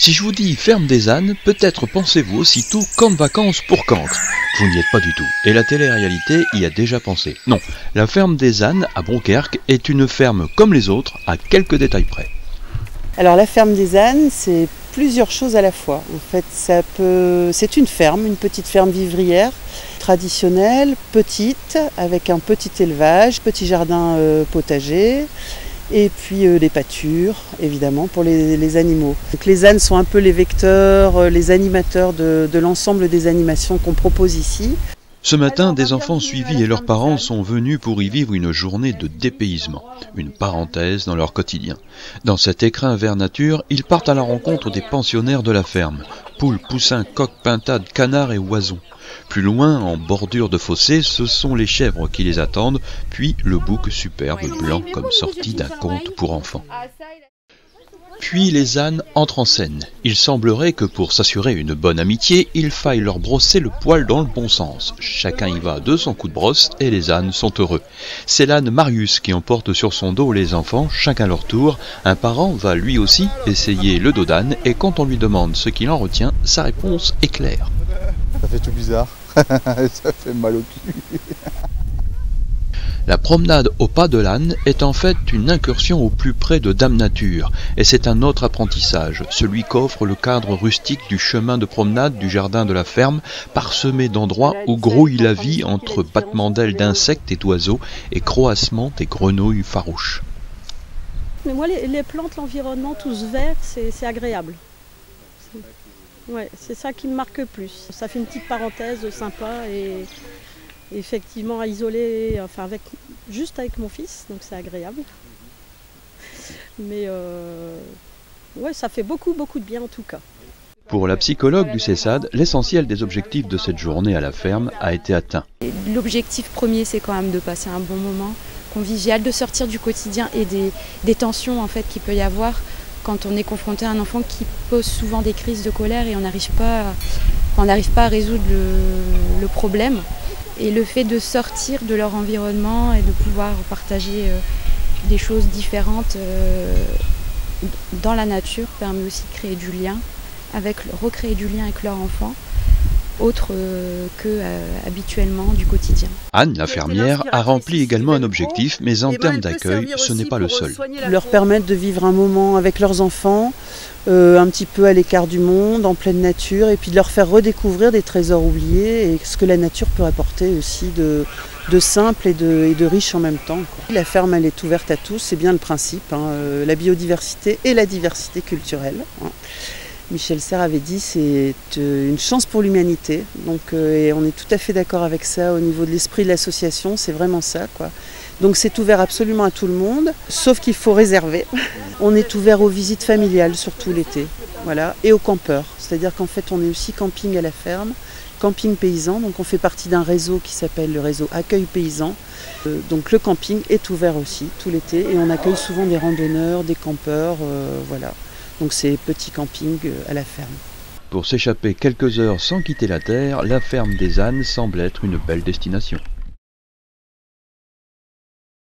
Si je vous dis ferme des ânes, peut-être pensez-vous aussitôt camp de vacances pour cancres. Vous n'y êtes pas du tout, et la télé-réalité y a déjà pensé. Non, la ferme des ânes à Brouquerque est une ferme comme les autres, à quelques détails près. Alors la ferme des ânes, c'est plusieurs choses à la fois. En fait, c'est une ferme, une petite ferme vivrière, traditionnelle, petite, avec un petit élevage, petit jardin potager, et puis des pâtures, évidemment, pour les animaux. Donc, les ânes sont un peu les vecteurs, les animateurs de l'ensemble des animations qu'on propose ici. Ce matin, des enfants suivis et leurs parents sont venus pour y vivre une journée de dépaysement, une parenthèse dans leur quotidien. Dans cet écrin vert nature, ils partent à la rencontre des pensionnaires de la ferme. Poules, poussins, coqs, pintades, canards et oiseaux. Plus loin, en bordure de fossé, ce sont les chèvres qui les attendent, puis le bouc superbe blanc comme sorti d'un conte pour enfants. Puis les ânes entrent en scène. Il semblerait que pour s'assurer une bonne amitié, il faille leur brosser le poil dans le bon sens. Chacun y va de son coup de brosse et les ânes sont heureux. C'est l'âne Marius qui emporte sur son dos les enfants, chacun leur tour. Un parent va lui aussi essayer le dos d'âne et quand on lui demande ce qu'il en retient, sa réponse est claire. Ça fait tout bizarre, ça fait mal au cul. La promenade au pas de l'âne est en fait une incursion au plus près de Dame Nature, et c'est un autre apprentissage, celui qu'offre le cadre rustique du chemin de promenade du jardin de la ferme, parsemé d'endroits où grouille la vie entre battements d'ailes d'insectes et d'oiseaux et croassement des grenouilles farouches. Mais moi, les plantes, l'environnement, tous verts, c'est agréable. Ouais, c'est ça qui me marque le plus. Ça fait une petite parenthèse sympa et effectivement à isoler, enfin juste avec mon fils, donc c'est agréable. Mais ouais, ça fait beaucoup de bien en tout cas. Pour la psychologue du CESAD, l'essentiel des objectifs de cette journée à la ferme a été atteint. L'objectif premier, c'est quand même de passer un bon moment convivial, de sortir du quotidien et des tensions en fait qu'il peut y avoir quand on est confronté à un enfant qui pose souvent des crises de colère et on n'arrive pas à résoudre le problème. Et le fait de sortir de leur environnement et de pouvoir partager des choses différentes dans la nature permet aussi de créer du lien, recréer du lien avec leur enfant, autre que habituellement du quotidien. Anne, la fermière, a rempli également un objectif, mais en termes d'accueil, ce n'est pas le seul. Leur permettre de vivre un moment avec leurs enfants, un petit peu à l'écart du monde, en pleine nature, et puis de leur faire redécouvrir des trésors oubliés et ce que la nature peut apporter aussi de simple et de riche en même temps, quoi. La ferme, elle est ouverte à tous, c'est bien le principe, hein, la biodiversité et la diversité culturelle. Hein. Michel Serres avait dit c'est une chance pour l'humanité, donc et on est tout à fait d'accord avec ça au niveau de l'esprit de l'association, c'est vraiment ça, quoi. Donc c'est ouvert absolument à tout le monde, sauf qu'il faut réserver. On est ouvert aux visites familiales, surtout l'été, voilà, et aux campeurs. C'est-à-dire qu'en fait on est aussi camping à la ferme, camping paysan, donc on fait partie d'un réseau qui s'appelle le réseau Accueil Paysan. Donc le camping est ouvert aussi tout l'été et on accueille souvent des randonneurs, des campeurs, voilà. Donc c'est petit camping à la ferme. Pour s'échapper quelques heures sans quitter la terre, la ferme des ânes semble être une belle destination.